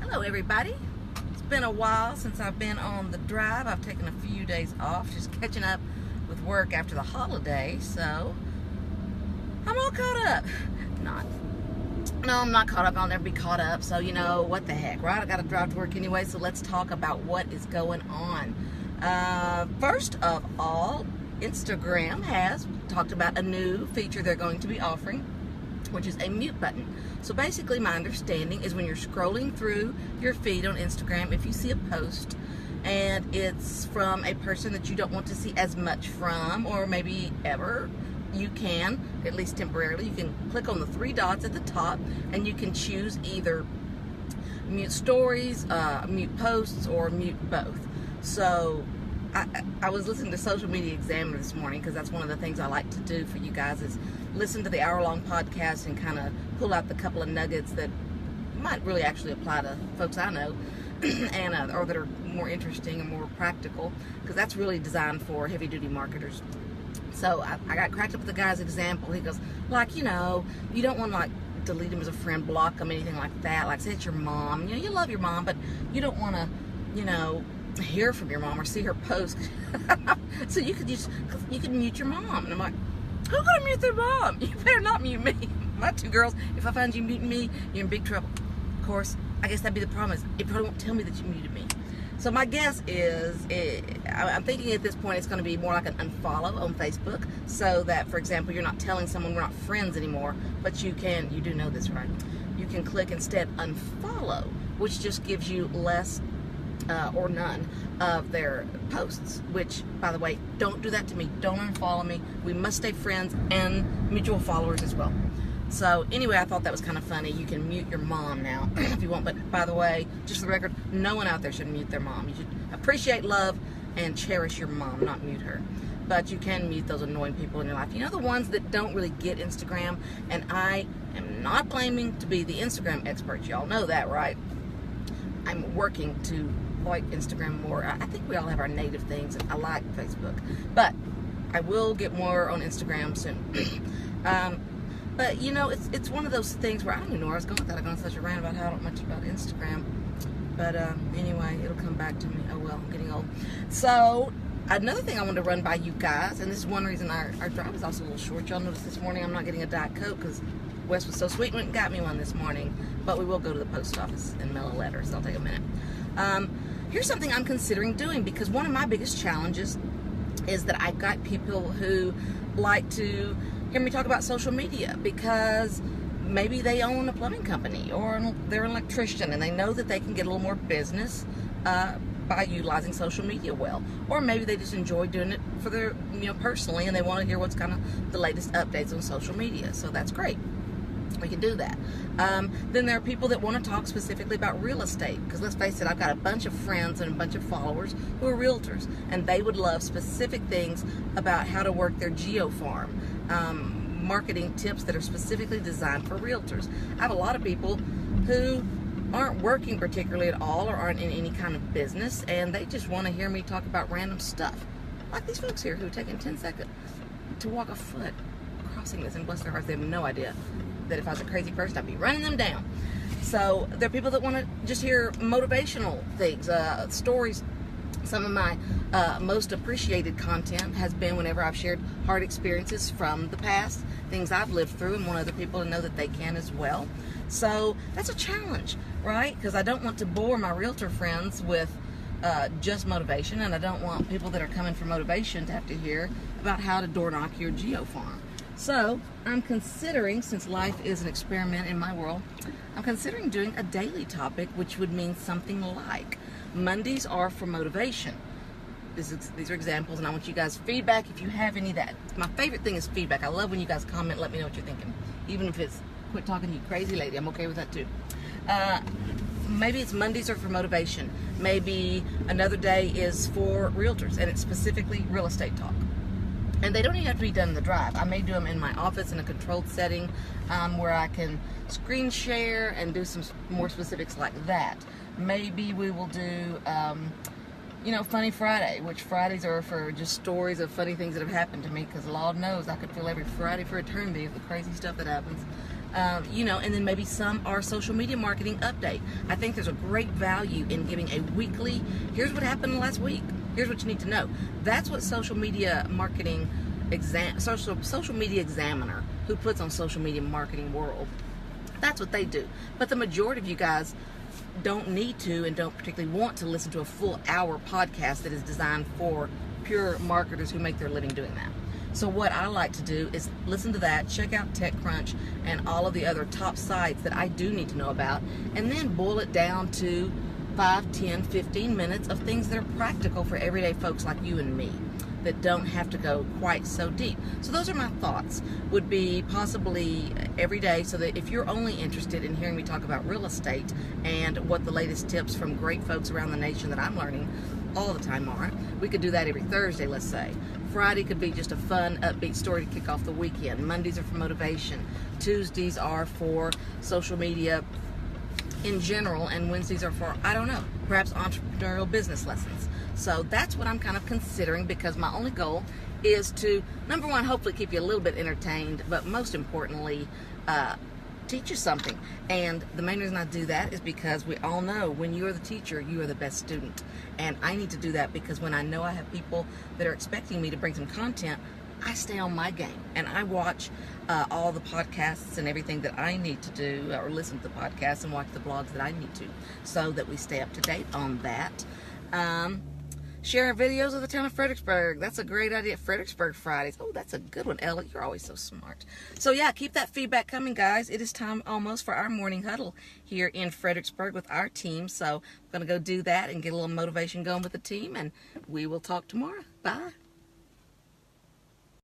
Hello everybody. It's been a while since I've been on the drive. I've taken a few days off, just catching up with work after the holiday, so I'm all caught up. I'm not caught up. I'll never be caught up, so you know, what the heck, right? I gotta drive to work anyway, so let's talk about what is going on. First of all, Instagram has talked about a new feature they're going to be offering, which is a mute button. So basically, my understanding is when you're scrolling through your feed on Instagram, if you see a post and it's from a person that you don't want to see as much from, or maybe ever, you can, at least temporarily, you can click on the three dots at the top and you can choose either mute stories, mute posts, or mute both. So I was listening to Social Media Examiner this morning, because that's one of the things I like to do for you guys, is listen to the hour-long podcast and kind of pull out the couple of nuggets that might really actually apply to folks I know and or that are more interesting and more practical, because that's really designed for heavy-duty marketers. So I got cracked up with the guy's example. He goes, like, you know, you don't want to, like, delete him as a friend, block him, anything like that. Like, say it's your mom. You know, you love your mom, but you don't want to, you know, hear from your mom or see her post. So you could mute your mom. And I'm like, who's gonna mute their mom? You better not mute me. My two girls, if I find you muting me, you're in big trouble. Of course, I guess that'd be the problem, is it probably won't tell me that you muted me. So my guess is, I'm thinking at this point it's going to be more like an unfollow on Facebook, so that, for example, you're not telling someone we're not friends anymore, but you do know this, right? You can click instead unfollow, which just gives you less or none of their posts, which, by the way, don't do that to me. Don't unfollow me. We must stay friends and mutual followers as well. So anyway, I thought that was kind of funny. You can mute your mom now if you want, but by the way, just for the record, no one out there should mute their mom. You should appreciate, love, and cherish your mom, not mute her. But you can mute those annoying people in your life. You know, the ones that don't really get Instagram, and I am not claiming to be the Instagram expert. Y'all know that, right? I'm working to like Instagram more. I think we all have our native things, and I like Facebook, but I will get more on Instagram soon. But you know, it's one of those things where I don't even know where I was going with that. I got on such a rant about how I don't know much about Instagram, but anyway, it'll come back to me. Oh well, I'm getting old. So another thing I wanted to run by you guys, and this is one reason our drive is also a little short. Y'all noticed this morning I'm not getting a Diet Coke because Wes was so sweet, went and got me one this morning. But we will go to the post office and mail a letter, so it'll take a minute. Here's something I'm considering doing, because one of my biggest challenges is that I've got people who like to hear me talk about social media, because maybe they own a plumbing company, or they're an electrician, and they know that they can get a little more business by utilizing social media well. Or maybe they just enjoy doing it for their, you know, personally, and they want to hear what's kind of the latest updates on social media. So that's great. We can do that. Then there are people that want to talk specifically about real estate, because let's face it, I've got a bunch of friends and a bunch of followers who are realtors, and they would love specific things about how to work their geo farm, marketing tips that are specifically designed for realtors. I have a lot of people who aren't working particularly at all, or aren't in any kind of business, and they just want to hear me talk about random stuff, like these folks here who are taking 10 seconds to walk a foot crossing this, and bless their hearts, they have no idea that if I was a crazy person, I'd be running them down. So there are people that want to just hear motivational things, stories. Some of my most appreciated content has been whenever I've shared hard experiences from the past, things I've lived through, and want other people to know that they can as well. So that's a challenge, right? Because I don't want to bore my realtor friends with just motivation, and I don't want people that are coming for motivation to have to hear about how to door knock your geo farm. So I'm considering, since life is an experiment in my world, I'm considering doing a daily topic, which would mean something like Mondays are for motivation. These are examples, and I want you guys feedback if you have any of that. My favorite thing is feedback. I love when you guys comment, let me know what you're thinking. Even if it's quit talking to you crazy lady, I'm okay with that too. Maybe it's Mondays are for motivation. Maybe another day is for realtors, and it's specifically real estate talk. And they don't even have to be done in the drive. I may do them in my office in a controlled setting where I can screen share and do some more specifics like that. Maybe we will do, you know, Funny Friday, which Fridays are for just stories of funny things that have happened to me, because Lord knows I could fill every Friday for eternity of the crazy stuff that happens. You know, and then maybe some are social media marketing update. I think there's a great value in giving a weekly, here's what happened last week, here's what you need to know. That's what social media marketing social media examiner, who puts on Social Media Marketing World, that's what they do. But the majority of you guys don't need to and don't particularly want to listen to a full hour podcast that is designed for pure marketers who make their living doing that. So what I like to do is listen to that, check out TechCrunch and all of the other top sites that I do need to know about, and then boil it down to 5, 10, 15 minutes of things that are practical for everyday folks like you and me, that don't have to go quite so deep. So those are my thoughts, would be possibly every day, so that if you're only interested in hearing me talk about real estate and what the latest tips from great folks around the nation that I'm learning all the time are, we could do that every Thursday, let's say. Friday could be just a fun, upbeat story to kick off the weekend. Mondays are for motivation. Tuesdays are for social media in general, and Wednesdays are for, I don't know, perhaps entrepreneurial business lessons. So that's what I'm kind of considering, because my only goal is to, number one, hopefully keep you a little bit entertained, but most importantly, teach you something. And the main reason I do that is because we all know when you are the teacher, you are the best student. And I need to do that because when I know I have people that are expecting me to bring some content, I stay on my game, and I watch all the podcasts and everything that I need to do, or listen to the podcasts and watch the blogs that I need to, so that we stay up to date on that. Share videos of the town of Fredericksburg. That's a great idea. Fredericksburg Fridays. Oh, that's a good one, Ella. You're always so smart. So yeah, keep that feedback coming, guys. It is time almost for our morning huddle here in Fredericksburg with our team. So I'm going to go do that and get a little motivation going with the team, and we will talk tomorrow. Bye.